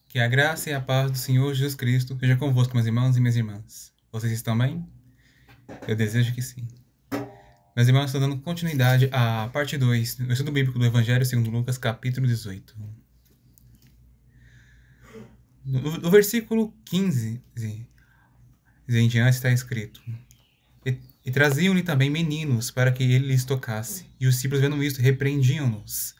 Que a graça e a paz do Senhor Jesus Cristo seja convosco, meus irmãos e minhas irmãs. Vocês estão bem? Eu desejo que sim. Meus irmãos, estou dando continuidade à parte 2 do estudo bíblico do Evangelho segundo Lucas, capítulo 18. No versículo 15 em diante está escrito: E traziam-lhe também meninos para que ele lhes tocasse. E os discípulos, vendo isto, repreendiam-nos.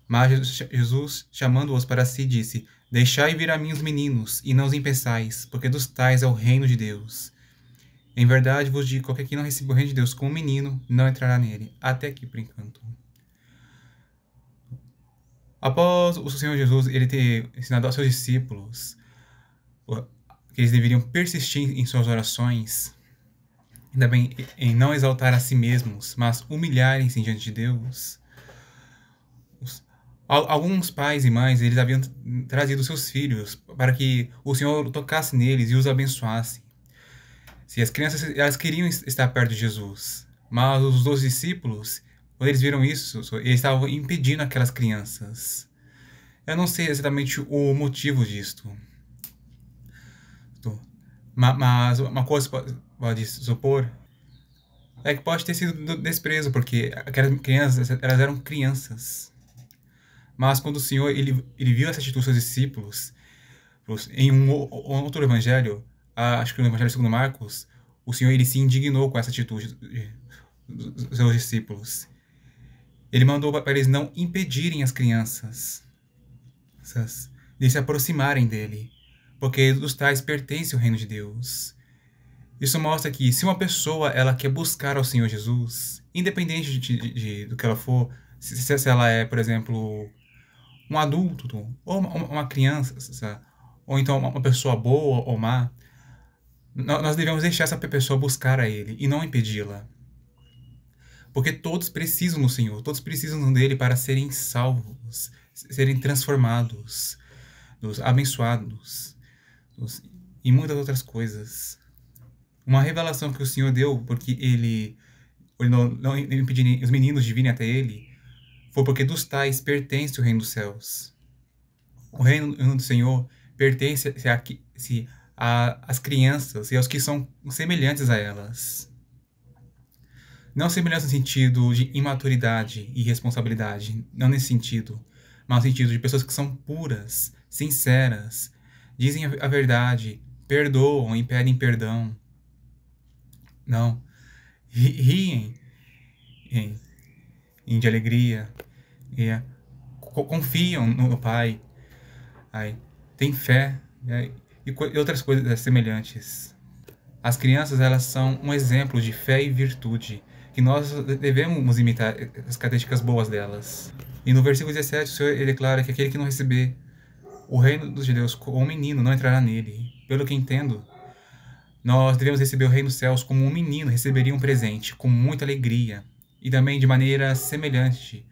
Mas Jesus, chamando-os para si, disse: Deixai vir a mim os meninos, e não os impeçais, porque dos tais é o reino de Deus. Em verdade vos digo, qualquer que não receba o reino de Deus como um menino, não entrará nele. Até aqui, por enquanto. Após o Senhor Jesus ele ter ensinado aos seus discípulos que eles deveriam persistir em suas orações, ainda bem em não exaltar a si mesmos, mas humilharem-se diante de Deus, alguns pais e mães eles haviam trazido seus filhos para que o Senhor tocasse neles e os abençoasse. Se as crianças elas queriam estar perto de Jesus, mas os 12 discípulos, quando eles viram isso, eles estavam impedindo aquelas crianças. Eu não sei exatamente o motivo disto. Mas uma coisa pode supor é que pode ter sido desprezo, porque aquelas crianças elas eram crianças. Mas quando o Senhor ele viu essa atitude dos seus discípulos, em um outro evangelho, acho que no Evangelho segundo Marcos, o Senhor ele se indignou com essa atitude dos seus discípulos. Ele mandou para eles não impedirem as crianças de se aproximarem dele, porque dos tais pertence o reino de Deus. Isso mostra que se uma pessoa ela quer buscar ao Senhor Jesus, independente do que ela for, se ela é, por exemplo, um adulto ou uma criança, ou então uma pessoa boa ou má, nós devemos deixar essa pessoa buscar a Ele e não impedi-la. Porque todos precisam do Senhor, todos precisam dele para serem salvos, serem transformados, abençoados e muitas outras coisas. Uma revelação que o Senhor deu, porque ele não impediu os meninos de virem até ele, foi porque dos tais pertence o reino dos céus. O reino do Senhor pertence às crianças e aos que são semelhantes a elas. Não semelhantes no sentido de imaturidade e responsabilidade, não nesse sentido, mas no sentido de pessoas que são puras, sinceras, dizem a verdade, perdoam e pedem perdão. Não. Riem de alegria, confiam no Pai, têm fé e outras coisas semelhantes. As crianças elas são um exemplo de fé e virtude, que nós devemos imitar as características boas delas. E no versículo 17, o Senhor ele declara que aquele que não receber o reino dos judeus como um menino não entrará nele. Pelo que entendo, nós devemos receber o reino dos céus como um menino receberia um presente, com muita alegria, e também de maneira semelhante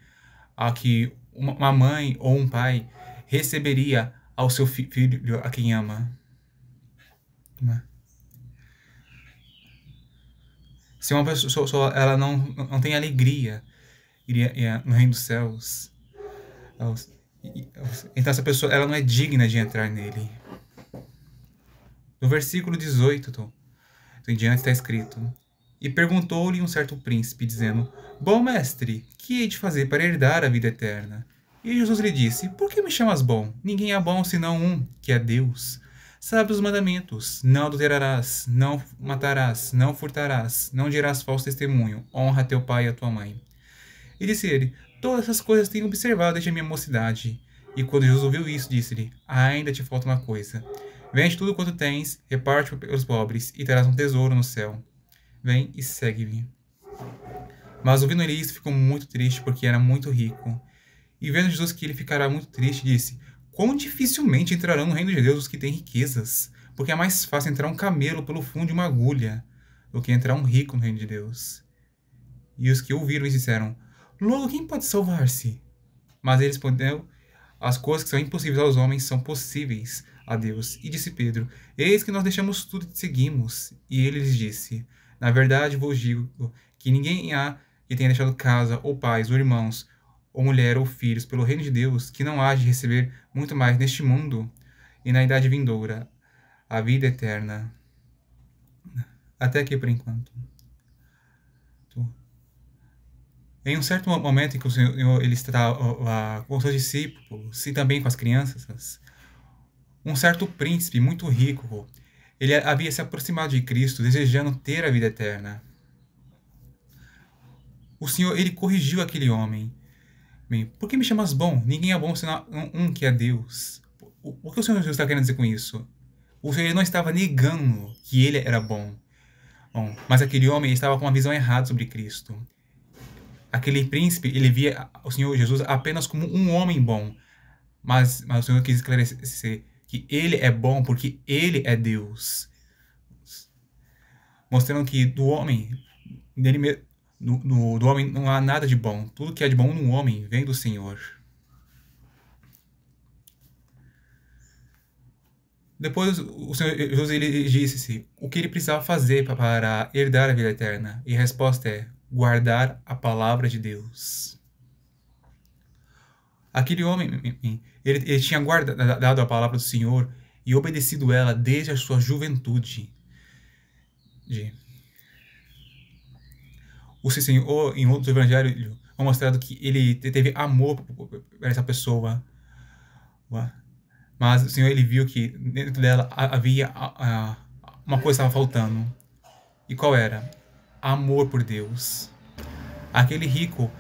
a que uma mãe ou um pai receberia ao seu filho a quem ama. Se uma pessoa ela não tem alegria no reino dos céus, então essa pessoa ela não é digna de entrar nele. No versículo 18, em diante está escrito: E perguntou-lhe um certo príncipe, dizendo: Bom mestre, que hei de fazer para herdar a vida eterna? E Jesus lhe disse: Por que me chamas bom? Ninguém é bom senão um, que é Deus. Sabe os mandamentos: não adulterarás, não matarás, não furtarás, não dirás falso testemunho, honra teu pai e a tua mãe. E disse ele: Todas essas coisas tenho observado desde a minha mocidade. E quando Jesus ouviu isso, disse-lhe: Ainda te falta uma coisa. Vende tudo quanto tens, reparte pelos pobres, e terás um tesouro no céu. Vem e segue-me. Mas ouvindo ele isso, ficou muito triste, porque era muito rico. E vendo Jesus que ele ficará muito triste, disse: Quão dificilmente entrarão no reino de Deus os que têm riquezas, porque é mais fácil entrar um camelo pelo fundo de uma agulha do que entrar um rico no reino de Deus. E os que ouviram disseram: Logo, quem pode salvar-se? Mas ele respondeu: As coisas que são impossíveis aos homens são possíveis a Deus. E disse Pedro: Eis que nós deixamos tudo e te seguimos. E ele lhes disse: Na verdade vos digo que ninguém há que tenha deixado casa, ou pais, ou irmãos, ou mulher, ou filhos, pelo reino de Deus, que não há de receber muito mais neste mundo, e na idade vindoura a vida eterna. Até aqui por enquanto. Em um certo momento em que o Senhor ele estava com os seus discípulos e também com as crianças, um certo príncipe muito rico, ele havia se aproximado de Cristo, desejando ter a vida eterna. O Senhor, ele corrigiu aquele homem. Bem, por que me chamas bom? Ninguém é bom senão um que é Deus. O que o Senhor Jesus está querendo dizer com isso? O Senhor ele não estava negando que ele era bom. Bom, mas aquele homem estava com uma visão errada sobre Cristo. Aquele príncipe, ele via o Senhor Jesus apenas como um homem bom. Mas o Senhor quis esclarecer que ele é bom porque ele é Deus. Mostrando que do homem, do homem não há nada de bom. Tudo que é de bom no homem vem do Senhor. Depois o Senhor Jesus ele disse o que ele precisava fazer para herdar a vida eterna. E a resposta é guardar a palavra de Deus. Aquele homem, ele tinha guardado a palavra do Senhor e obedecido ela desde a sua juventude. O Senhor, em outros evangelhos, é mostrado que ele teve amor por essa pessoa. Mas o Senhor ele viu que dentro dela havia uma coisa que estava faltando. E qual era? Amor por Deus. Aquele rico,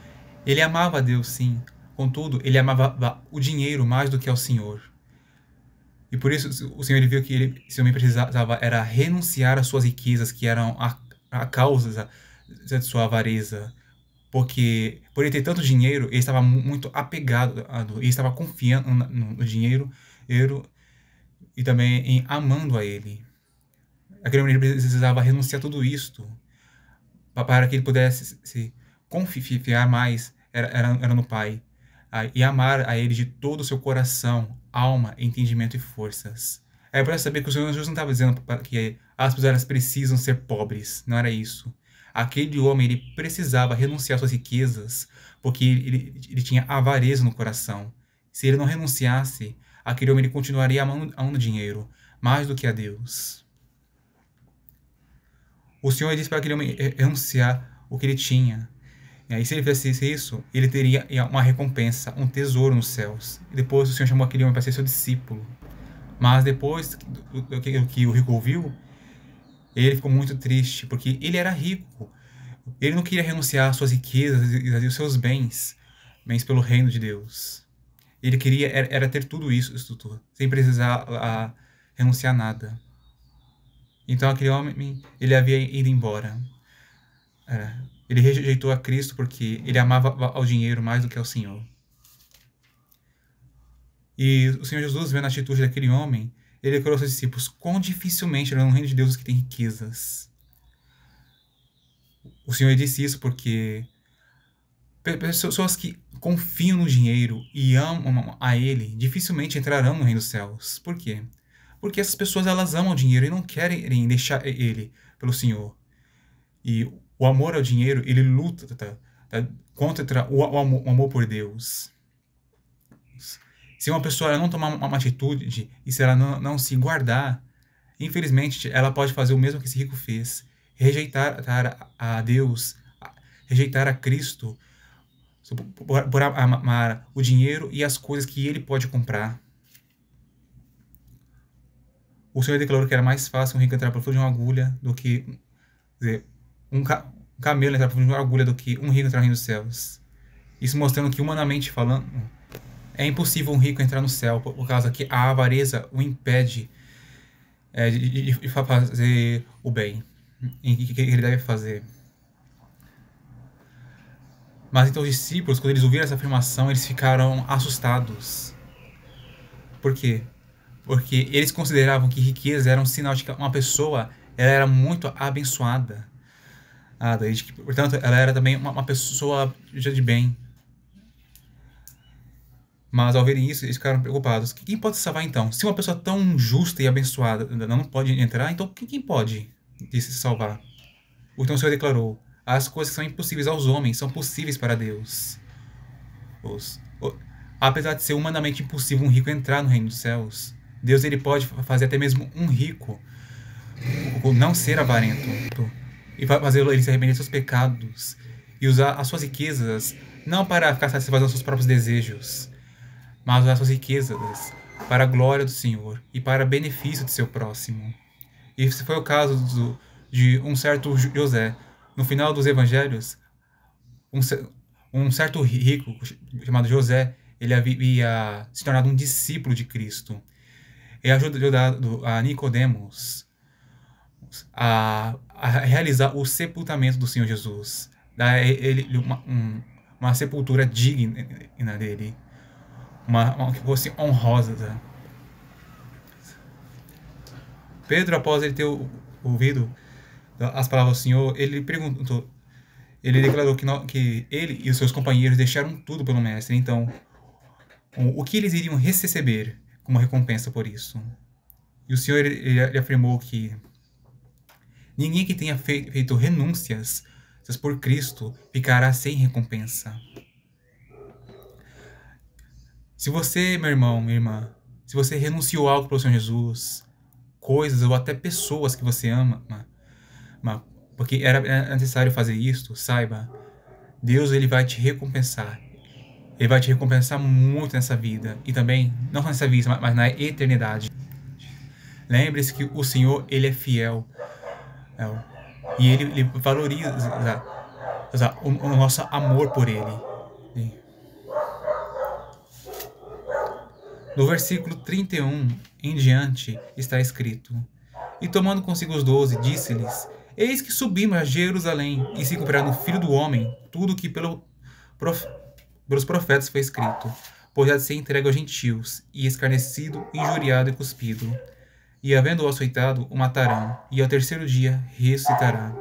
ele amava a Deus, sim. Contudo, ele amava o dinheiro mais do que ao Senhor. E por isso o Senhor ele viu que esse homem precisava era renunciar às suas riquezas, que eram a causa de sua avareza. Porque por ele ter tanto dinheiro, ele estava muito apegado, ele estava confiando no dinheiro e também em amando a ele. Aquele homem precisava renunciar a tudo isto para que ele pudesse se confiar mais era no Pai e amar a ele de todo o seu coração, alma, entendimento e forças. É para saber que o Senhor Jesus não estava dizendo que as pessoas precisam ser pobres, não era isso. Aquele homem ele precisava renunciar às suas riquezas porque ele tinha avareza no coração. Se ele não renunciasse, aquele homem ele continuaria amando dinheiro mais do que a Deus. O Senhor disse para aquele homem renunciar o que ele tinha. E aí, se ele fizesse isso, ele teria uma recompensa, um tesouro nos céus. E depois o Senhor chamou aquele homem para ser seu discípulo. Mas depois do que o rico ouviu, ele ficou muito triste, porque ele era rico. Ele não queria renunciar às suas riquezas e os seus bens pelo reino de Deus. Ele queria era ter tudo isso tudo, sem precisar renunciar a nada. Então aquele homem, ele havia ido embora. Ele rejeitou a Cristo porque ele amava ao dinheiro mais do que ao Senhor. E o Senhor Jesus, vendo a atitude daquele homem, ele declarou aos seus discípulos: quão dificilmente no reino de Deus os que têm riquezas. O Senhor disse isso porque pessoas que confiam no dinheiro e amam a Ele dificilmente entrarão no reino dos céus. Por quê? Porque essas pessoas elas amam o dinheiro e não querem deixar Ele pelo Senhor. E o amor ao dinheiro, ele luta contra o amor por Deus. Se uma pessoa não tomar uma atitude e se ela não se guardar, infelizmente ela pode fazer o mesmo que esse rico fez. Rejeitar a Deus, rejeitar a Cristo, por amar o dinheiro e as coisas que ele pode comprar. O Senhor declarou que era mais fácil um rico entrar por fundo de uma agulha do que... Quer dizer, um camelo entrar por fundo de uma agulha do que um rico entrar no reino dos céus. Isso mostrando que, humanamente falando, é impossível um rico entrar no céu, por causa que a avareza o impede de fazer o bem que ele deve fazer. Mas então os discípulos, quando eles ouviram essa afirmação, eles ficaram assustados. Por quê? Porque eles consideravam que riqueza era um sinal de que uma pessoa ela era muito abençoada. Portanto, ela era também uma pessoa de bem. Mas ao verem isso, eles ficaram preocupados. Quem pode se salvar então? Se uma pessoa tão justa e abençoada não pode entrar, então quem pode se salvar? Então o Senhor declarou: as coisas que são impossíveis aos homens são possíveis para Deus. Apesar de ser humanamente impossível um rico entrar no reino dos céus, Deus ele pode fazer até mesmo um rico não ser avarento e fazê-lo ele se arrepender dos seus pecados e usar as suas riquezas não para ficar satisfazendo os seus próprios desejos, mas usar as suas riquezas para a glória do Senhor e para benefício de seu próximo. E esse foi o caso de um certo José. No final dos evangelhos, um certo rico chamado José, ele havia se tornado um discípulo de Cristo. E ajudado a Nicodemos a realizar o sepultamento do Senhor Jesus. Dar a ele uma sepultura digna dele. Uma que fosse honrosa. Pedro, após ele ter ouvido as palavras do Senhor, ele perguntou, ele declarou que ele e os seus companheiros deixaram tudo pelo Mestre. Então, o que eles iriam receber como recompensa por isso? E o Senhor ele afirmou que ninguém que tenha feito renúncias por Cristo ficará sem recompensa. Se você, meu irmão, minha irmã, se você renunciou algo pelo Senhor Jesus, coisas ou até pessoas que você ama, porque era necessário fazer isso, saiba, Deus ele vai te recompensar. Ele vai te recompensar muito nessa vida e também, não nessa vida, mas na eternidade. Lembre-se que o Senhor, ele é fiel. E ele valoriza o nosso amor por ele. No versículo 31 em diante está escrito: E tomando consigo os 12, disse-lhes: Eis que subimos a Jerusalém, e se cumprirá no Filho do Homem tudo o que pelos profetas foi escrito, pois há de ser entregue aos gentios, e escarnecido, injuriado e cuspido. E havendo-o açoitado, o matarão, e ao terceiro dia ressuscitará.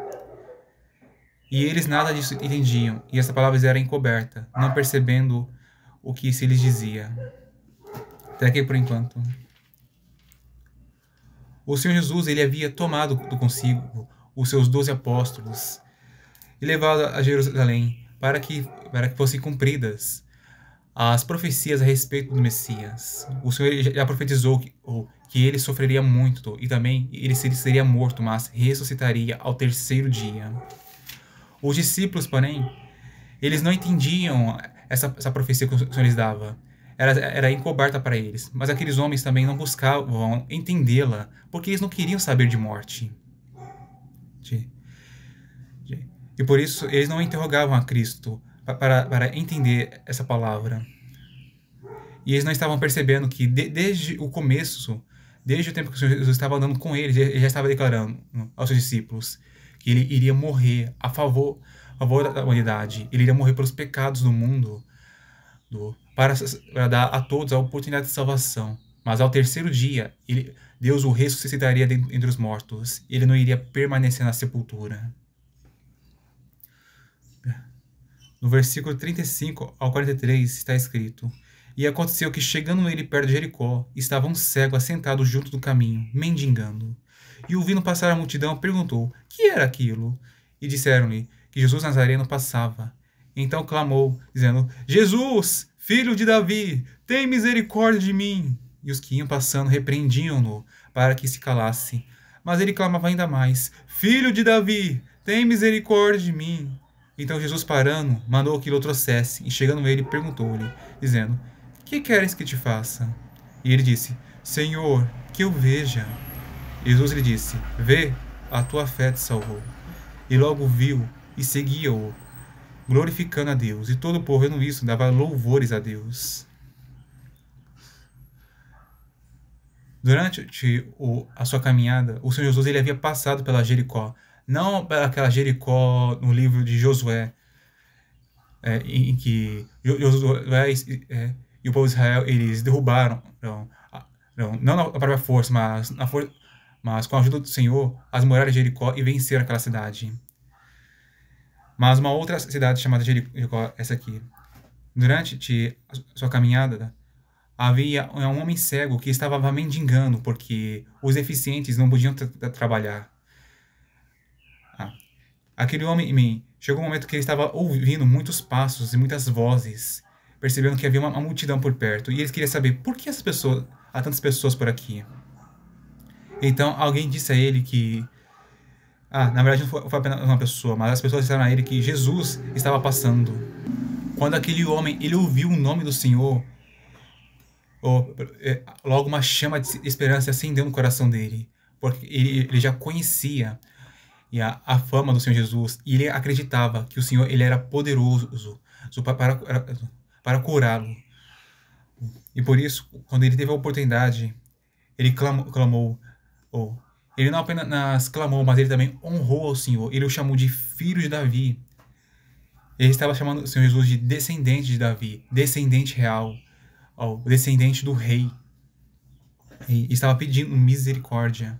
E eles nada disso entendiam, e essa palavra era encoberta, não percebendo o que se lhes dizia. Até aqui por enquanto. O Senhor Jesus ele havia tomado consigo os seus 12 apóstolos e levado a Jerusalém para que fossem cumpridas as profecias a respeito do Messias. O Senhor já profetizou que ele sofreria muito e também ele seria morto, mas ressuscitaria ao terceiro dia. Os discípulos, porém, eles não entendiam essa profecia que o Senhor lhes dava. Era encoberta para eles. Mas aqueles homens também não buscavam entendê-la, porque eles não queriam saber de morte. E por isso eles não interrogavam a Cristo para entender essa palavra. E eles não estavam percebendo que desde o começo, desde o tempo que o Senhor Jesus estava andando com eles, ele já estava declarando aos seus discípulos que ele iria morrer a favor da humanidade. Ele iria morrer pelos pecados do mundo, para dar a todos a oportunidade de salvação. Mas ao terceiro dia, Deus o ressuscitaria entre os mortos. Ele não iria permanecer na sepultura. No versículo 35 ao 43 está escrito: E aconteceu que, chegando ele perto de Jericó, estava um cego assentado junto do caminho, mendigando. E ouvindo passar a multidão, perguntou: Que era aquilo? E disseram-lhe que Jesus Nazareno passava. Então clamou, dizendo: Jesus, filho de Davi, tem misericórdia de mim. E os que iam passando repreendiam-no para que se calasse. Mas ele clamava ainda mais: Filho de Davi, tem misericórdia de mim. Então Jesus, parando, mandou que o trouxesse, e chegando ele, perguntou-lhe, dizendo: Que queres que te faça? E ele disse: Senhor, que eu veja. Jesus lhe disse: Vê, a tua fé te salvou. E logo viu e seguia-o, glorificando a Deus. E todo o povo, vendo isso, dava louvores a Deus. Durante a sua caminhada, o Senhor Jesus ele havia passado pela Jericó. Não pelaquela Jericó no livro de Josué, em que Josué e o povo de Israel eles derrubaram, não na própria força, mas com a ajuda do Senhor, as muralhas de Jericó e venceram aquela cidade. Mas uma outra cidade chamada Jericó, essa aqui. Durante a sua caminhada, havia um homem cego que estava mendigando porque os deficientes não podiam trabalhar. Aquele homem, chegou um momento que ele estava ouvindo muitos passos e muitas vozes, percebendo que havia uma multidão por perto. E ele queria saber por que essas pessoas há tantas pessoas por aqui. Então alguém disse a ele que, na verdade não foi apenas uma pessoa, mas as pessoas disseram a ele que Jesus estava passando. Quando aquele homem, ele ouviu o nome do Senhor, logo uma chama de esperança acendeu no coração dele, porque ele já conhecia a fama do Senhor Jesus, e ele acreditava que o Senhor ele era poderoso para curá-lo. E por isso, quando ele teve a oportunidade, ele clamou. Ele não apenas clamou, mas ele também honrou ao Senhor. Ele o chamou de filho de Davi. Ele estava chamando o Senhor Jesus de descendente de Davi, descendente real, descendente do rei. E estava pedindo misericórdia.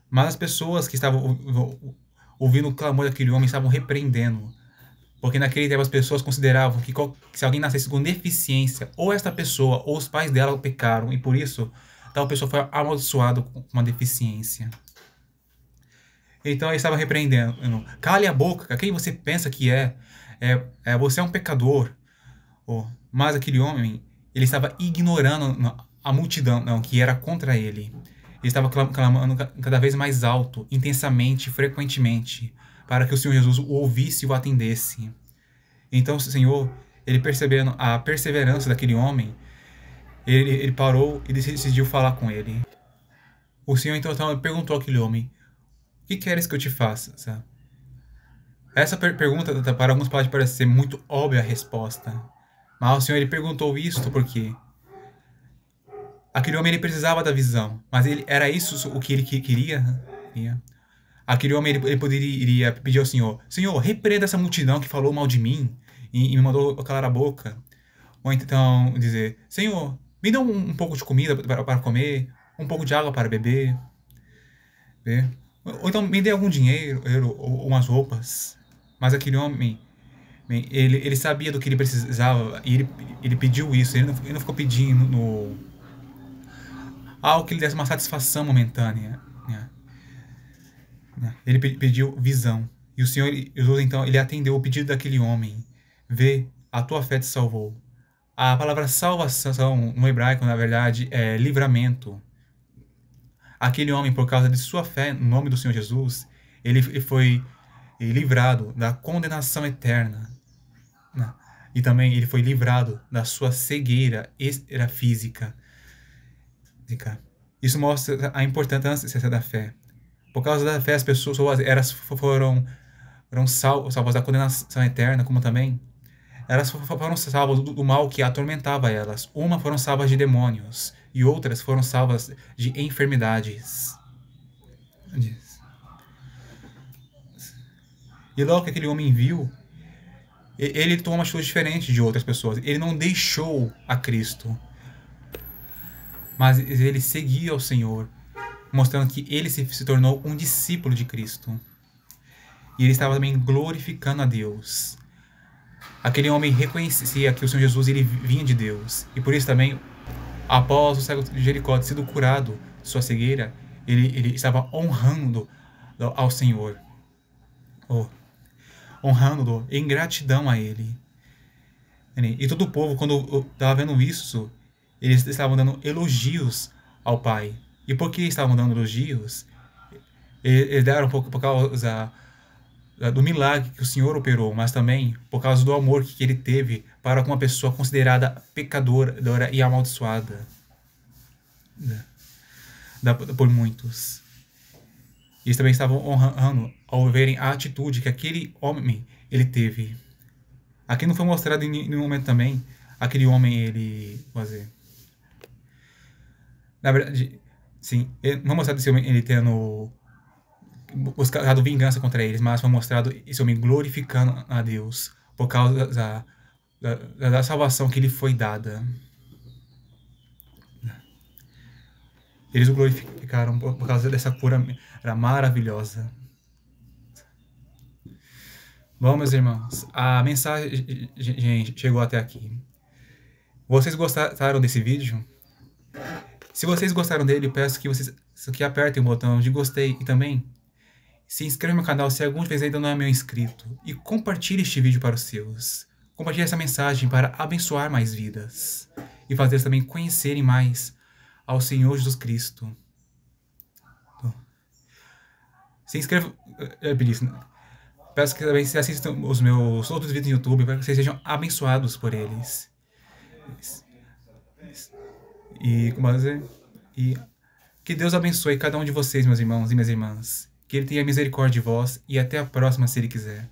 Mas as pessoas que estavam ouvindo o clamor daquele homem estavam repreendendo. Porque naquele tempo as pessoas consideravam que se alguém nascesse com deficiência, ou esta pessoa ou os pais dela pecaram, e por isso tal pessoa foi amaldiçoada com uma deficiência. Então ele estava repreendendo. Cale a boca, quem você pensa que é? Você é um pecador. Mas aquele homem, ele estava ignorando a multidão que era contra ele. Ele estava clamando cada vez mais alto, intensamente, frequentemente, para que o Senhor Jesus o ouvisse e o atendesse. Então o Senhor, ele percebendo a perseverança daquele homem, ele parou e decidiu falar com ele. O Senhor então perguntou àquele homem: o que queres que eu te faça? Sabe? Essa pergunta para alguns pode parecer muito óbvia a resposta. Mas o Senhor ele perguntou isto porque aquele homem ele precisava da visão, mas era isso o que ele queria. Aquele homem ele poderia pedir ao Senhor: Senhor, repreenda essa multidão que falou mal de mim e me mandou calar a boca. Ou então dizer: Senhor, me dê um pouco de comida para comer, um pouco de água para beber. Ou então me dê algum dinheiro ou umas roupas. Mas aquele homem, ele sabia do que ele precisava e ele pediu isso. Ele não ficou pedindo algo que lhe desse uma satisfação momentânea. Ele pediu visão. E o Senhor Jesus, então, ele atendeu o pedido daquele homem. Vê, a tua fé te salvou. A palavra salvação no hebraico, na verdade, é livramento. Aquele homem, por causa de sua fé no nome do Senhor Jesus, ele foi livrado da condenação eterna. E também ele foi livrado da sua cegueira física. Isso mostra a importância da fé. Por causa da fé, as pessoas foram salvas da condenação eterna, como também elas foram salvas do mal que atormentava elas. Uma foram salvas de demônios e outras foram salvas de enfermidades. E logo que aquele homem viu, ele tomou uma atitude diferente de outras pessoas. Ele não deixou a Cristo, mas ele seguia ao Senhor, mostrando que ele se tornou um discípulo de Cristo. E ele estava também glorificando a Deus. Aquele homem reconhecia que o Senhor Jesus ele vinha de Deus. E por isso também, após o cego de Jericó ter sido curado de sua cegueira, ele estava honrando ao Senhor. Honrando-o em gratidão a ele. E todo o povo, quando estava vendo isso, eles estavam dando elogios ao Pai. E por que estavam dando elogios? Eles deram por causa do milagre que o Senhor operou, mas também por causa do amor que ele teve para com uma pessoa considerada pecadora e amaldiçoada por muitos. E eles também estavam honrando ao verem a atitude que aquele homem ele teve. Aqui não foi mostrado em nenhum momento também aquele homem ele fazer. Na verdade, sim, não é mostrado esse homem ele tendo buscado vingança contra eles, mas foi mostrado esse homem glorificando a Deus por causa da salvação que lhe foi dada. Eles o glorificaram por causa dessa cura maravilhosa. Bom, meus irmãos, a mensagem chegou até aqui. Vocês gostaram desse vídeo? Se vocês gostaram dele, eu peço que vocês apertem o botão de gostei e também se inscreva no meu canal se algum de vocês ainda não é meu inscrito. E compartilhe este vídeo para os seus. Compartilhe essa mensagem para abençoar mais vidas. e fazer eles também conhecerem mais ao Senhor Jesus Cristo. Se inscreva, peço que também se assistam os meus outros vídeos no YouTube para que vocês sejam abençoados por eles. E, como dizer, e que Deus abençoe cada um de vocês, meus irmãos e minhas irmãs. Que Ele tenha misericórdia de vós e até a próxima, se Ele quiser.